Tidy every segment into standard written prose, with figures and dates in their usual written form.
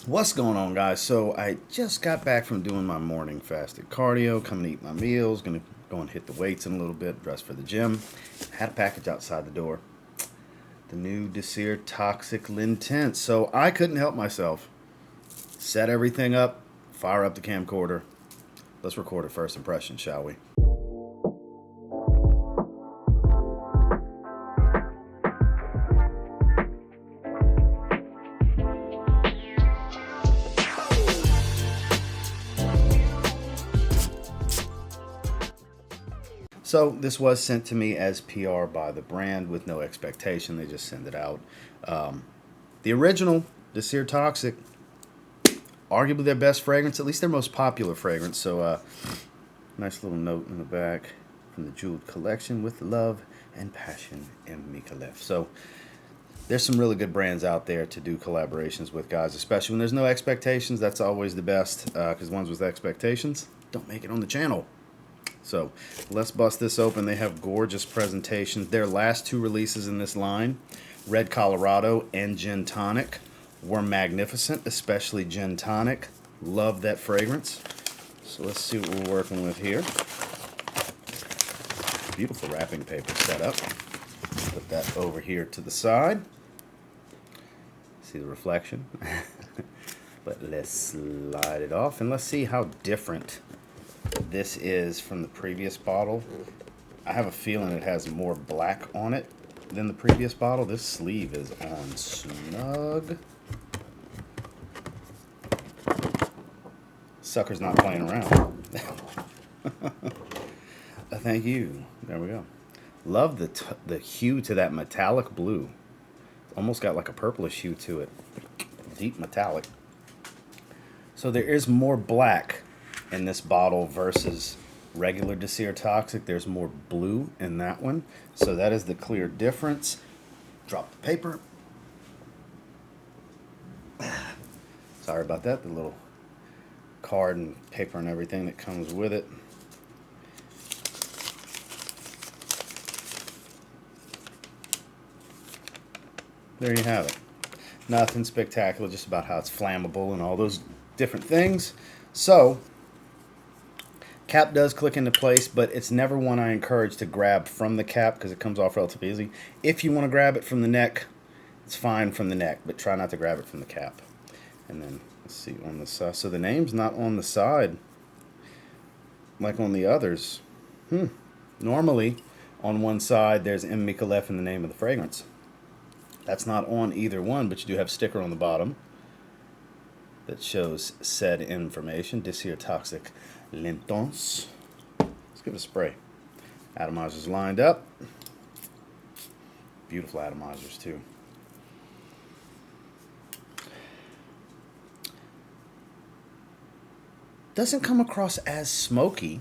What's going on, guys? So I just got back from doing my morning fasted cardio, coming to eat my meals, gonna go and hit the weights in a little bit, dress for the gym. Had a package outside the door, the new DesirToxic Lintense. So I couldn't help myself. Set everything up, fire up the camcorder. Let's record a first impression, shall we? So this was sent to me as PR by the brand with no expectation. They just send it out. The original DesirToxic, arguably their best fragrance, at least their most popular fragrance. So nice little note in the back from the Jeweled Collection with love and passion, m.micallef. So there's some really good brands out there to do collaborations with, guys, especially when there's no expectations. That's always the best, because ones with expectations don't make it on the channel. So let's bust this open. They have gorgeous presentations. Their last two releases in this line, Red Colorado and Gin Tonic, were magnificent, especially Gin Tonic. Love that fragrance. So let's see what we're working with here. Beautiful wrapping paper setup. Put that over here to the side. See the reflection? But let's slide it off and let's see how different this is from the previous bottle. I have a feeling it has more black on it than the previous bottle. This sleeve is on snug. Sucker's not playing around. Thank you. There we go. Love the hue to that metallic blue. Almost got like a purplish hue to it. Deep metallic. So there is more black in this bottle versus regular DesirToxic. There's more blue in that one. So that is the clear difference. Drop the paper. Sorry about that. The little card and paper and everything that comes with it. There you have it. Nothing spectacular, just about how it's flammable and all those different things. So cap does click into place, but it's never one I encourage to grab from the cap because it comes off relatively easy. If you want to grab it from the neck, it's fine from the neck, but try not to grab it from the cap. And then let's see on the side. So the name's not on the side like on the others. Normally on one side there's m.micallef in the name of the fragrance. That's not on either one, but you do have a sticker on the bottom that shows said information. DesirToxic Lintense. Let's give it a spray. Atomizers lined up. Beautiful atomizers too. Doesn't come across as smoky.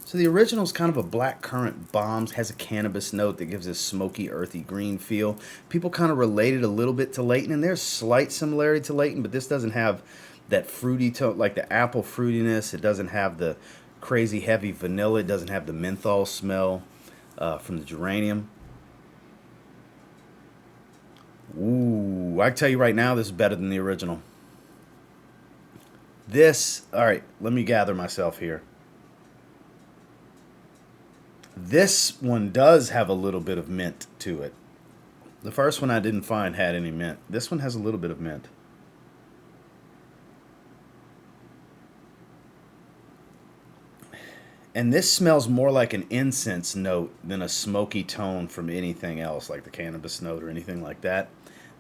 So the original is kind of a black currant bombs, has a cannabis note that gives this smoky, earthy green feel. People kind of relate it a little bit to Layton, and there's slight similarity to Layton, but this doesn't have that fruity tone, like the apple fruitiness. It doesn't have the crazy heavy vanilla. It doesn't have the menthol smell from the geranium. Ooh, I can tell you right now, this is better than the original. All right, let me gather myself here. This one does have a little bit of mint to it. The first one I didn't find had any mint. This one has a little bit of mint. And this smells more like an incense note than a smoky tone from anything else, like the cannabis note or anything like that.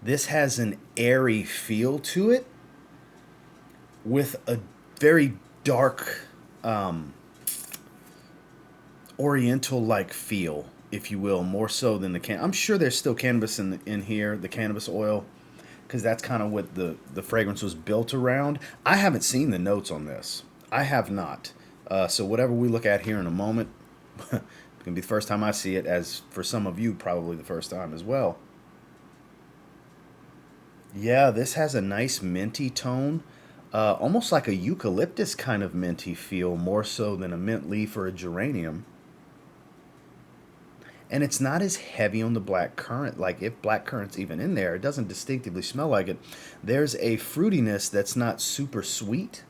This has an airy feel to it with a very dark oriental-like feel, if you will, more so than the I'm sure there's still cannabis in here, the cannabis oil, because that's kind of what the fragrance was built around. I haven't seen the notes on this. I have not. So whatever we look at here in a moment, it's going to be the first time I see it, as for some of you, probably the first time as well. Yeah, this has a nice minty tone, almost like a eucalyptus kind of minty feel, more so than a mint leaf or a geranium. And it's not as heavy on the black currant. Like if black currant's even in there, it doesn't distinctively smell like it. There's a fruitiness that's not super sweet,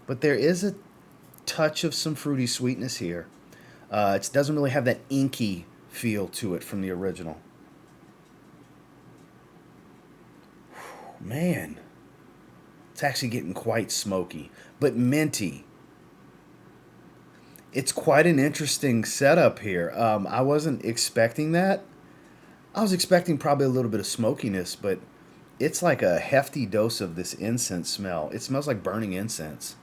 but there is a touch of some fruity sweetness here. It doesn't really have that inky feel to it from the original. Man, it's actually getting quite smoky, but minty. It's quite an interesting setup here. I wasn't expecting that. I was expecting probably a little bit of smokiness, but it's like a hefty dose of this incense smell. It smells like burning incense.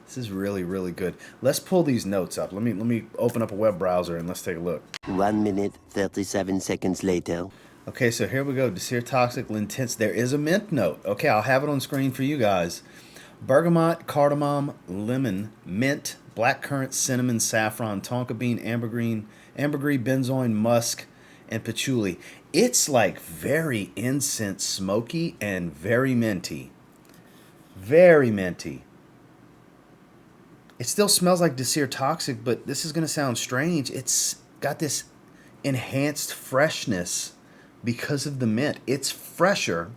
This is really, really good. Let's pull these notes up. Let me open up a web browser and let's take a look. 1 minute, 37 seconds later. Okay, so here we go. DesirToxic L'Intense. There is a mint note. Okay, I'll have it on screen for you guys. Bergamot, cardamom, lemon, mint, blackcurrant, cinnamon, saffron, tonka bean, ambergris, benzoin, musk, and patchouli. It's like very incense smoky and very minty. Very minty. It still smells like DesirToxic, but this is going to sound strange. It's got this enhanced freshness because of the mint. It's fresher,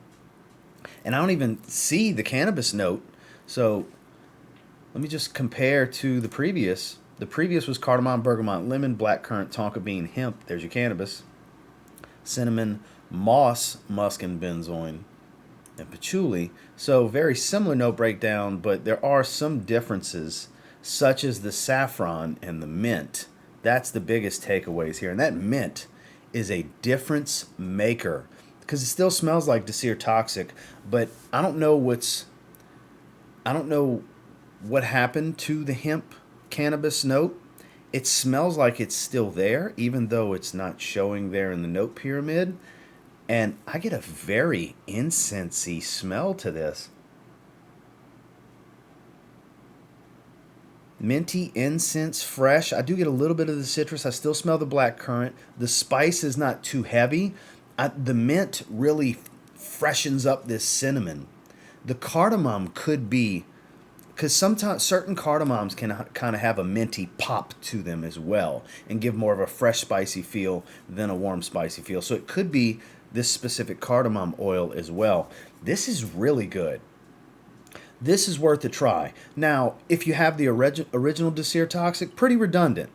and I don't even see the cannabis note. So let me just compare to the previous. The previous was cardamom, bergamot, lemon, blackcurrant, tonka bean, hemp. There's your cannabis. Cinnamon, moss, musk, and benzoin, and patchouli. So very similar note breakdown, but there are some differences, such as the saffron and the mint. That's the biggest takeaways here. And that mint is a difference maker because it still smells like DesirToxic, but I don't know what happened to the hemp cannabis note. It smells like it's still there, even though it's not showing there in the note pyramid. And I get a very incensey smell to this. Minty, incense, fresh. I do get a little bit of the citrus. I still smell the black currant. The spice is not too heavy. The mint really freshens up this cinnamon. The cardamom could be, because sometimes certain cardamoms can kind of have a minty pop to them as well and give more of a fresh spicy feel than a warm spicy feel. So it could be this specific cardamom oil as well. This is really good. This is worth a try. Now, if you have the original DesirToxic, pretty redundant,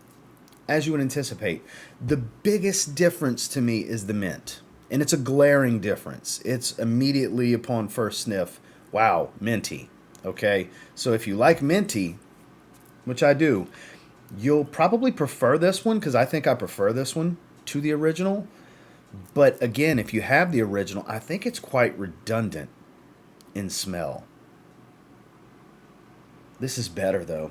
as you would anticipate. The biggest difference to me is the mint, and it's a glaring difference. It's immediately upon first sniff, wow, minty. Okay, so if you like minty, which I do, you'll probably prefer this one, because I think I prefer this one to the original. But again, if you have the original, I think it's quite redundant in smell. This is better, though.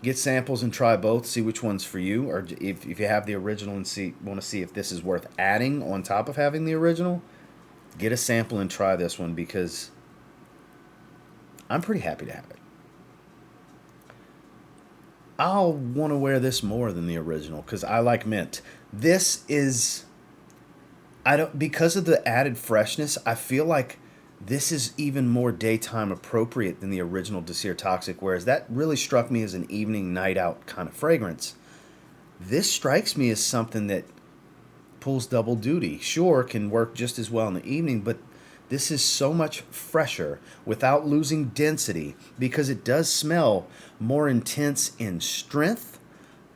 Get samples and try both. See which one's for you. Or if you have the original and want to see if this is worth adding on top of having the original, get a sample and try this one, because I'm pretty happy to have it. I'll want to wear this more than the original because I like mint. This is, because of the added freshness, I feel like this is even more daytime appropriate than the original DesirToxic, whereas that really struck me as an evening, night out kind of fragrance. This strikes me as something that pulls double duty. Sure, can work just as well in the evening, but this is so much fresher without losing density, because it does smell more intense in strength,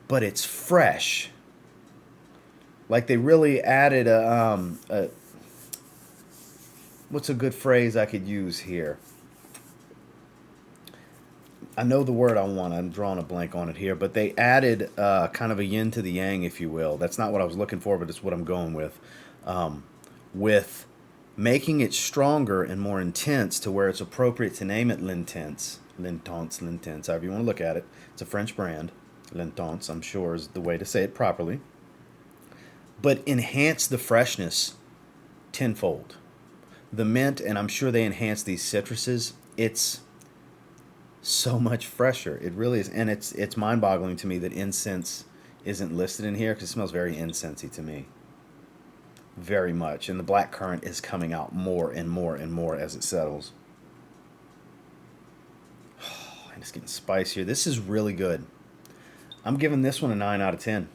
but it's fresh. Like they really added what's a good phrase I could use here? I know the word I want. I'm drawing a blank on it here. But they added kind of a yin to the yang, if you will. That's not what I was looking for, but it's what I'm going with. With making it stronger and more intense to where it's appropriate to name it L'Intense, however you want to look at it. It's a French brand. L'Intense, I'm sure, is the way to say it properly. But enhance the freshness tenfold. The mint, and I'm sure they enhance these citruses, it's so much fresher. It really is. And it's mind-boggling to me that incense isn't listed in here, because it smells very incensey to me. Very much. And the black currant is coming out more and more and more as it settles. And it's getting spicier. This is really good. I'm giving this one a 9 out of 10.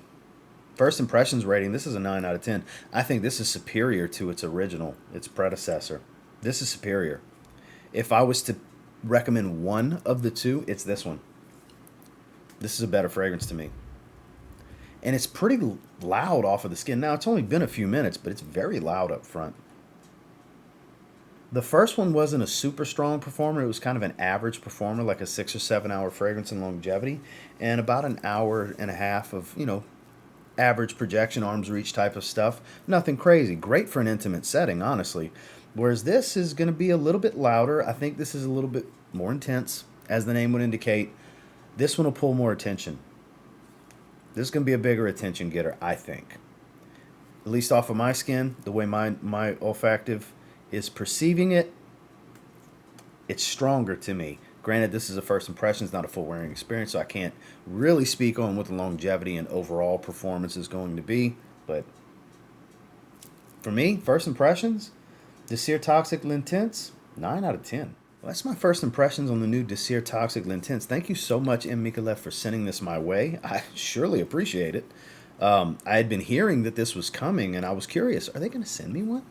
First impressions rating, this is a 9 out of 10. I think this is superior to its original, its predecessor. This is superior. If I was to recommend one of the two, it's this one. This is a better fragrance to me. And it's pretty loud off of the skin. Now, it's only been a few minutes, but it's very loud up front. The first one wasn't a super strong performer. It was kind of an average performer, like a 6 or 7 hour fragrance in longevity, and about an hour and a half of, average projection, arm's reach type of stuff. Nothing crazy. Great for an intimate setting, honestly. Whereas this is going to be a little bit louder. I think this is a little bit more intense, as the name would indicate. This one will pull more attention. This is going to be a bigger attention getter, I think. At least off of my skin, the way my olfactive is perceiving it, it's stronger to me. Granted, this is a first impression, it's not a full wearing experience, so I can't really speak on what the longevity and overall performance is going to be. But for me, first impressions, DesirToxic L'Intense, 9 out of 10. Well, that's my first impressions on the new DesirToxic L'Intense. Thank you so much, m.micallef, for sending this my way. I surely appreciate it. I had been hearing that this was coming, and I was curious. Are they going to send me one?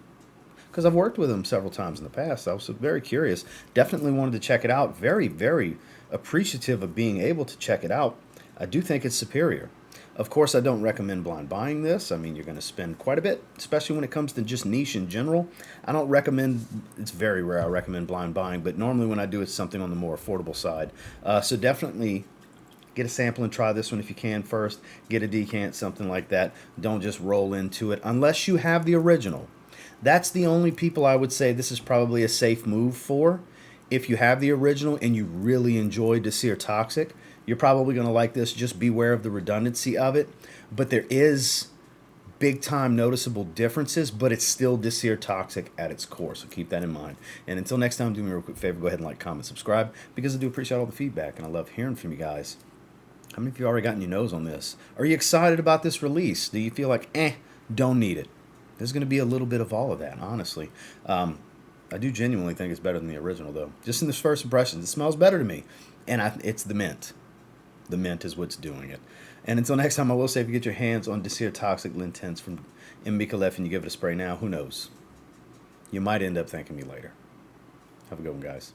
Because I've worked with them several times in the past. I was very curious. Definitely wanted to check it out. Very, very appreciative of being able to check it out. I do think it's superior. Of course, I don't recommend blind buying this. I mean, you're going to spend quite a bit, especially when it comes to just niche in general. I don't recommend, it's very rare I recommend blind buying, but normally when I do, it's something on the more affordable side. So definitely get a sample and try this one if you can first. Get a decant, something like that. Don't just roll into it unless you have the original. That's the only people I would say this is probably a safe move for. If you have the original and you really enjoy DesirToxic, you're probably going to like this. Just beware of the redundancy of it. But there is big time noticeable differences, but it's still DesirToxic at its core. So keep that in mind. And until next time, do me a real quick favor. Go ahead and like, comment, subscribe, because I do appreciate all the feedback and I love hearing from you guys. How many of you already gotten your nose on this? Are you excited about this release? Do you feel like, don't need it? There's going to be a little bit of all of that, honestly. I do genuinely think it's better than the original, though. Just in this first impression, it smells better to me. And it's the mint. The mint is what's doing it. And until next time, I will say if you get your hands on DesirToxic L'Intense from m.micallef and you give it a spray now, who knows? You might end up thanking me later. Have a good one, guys.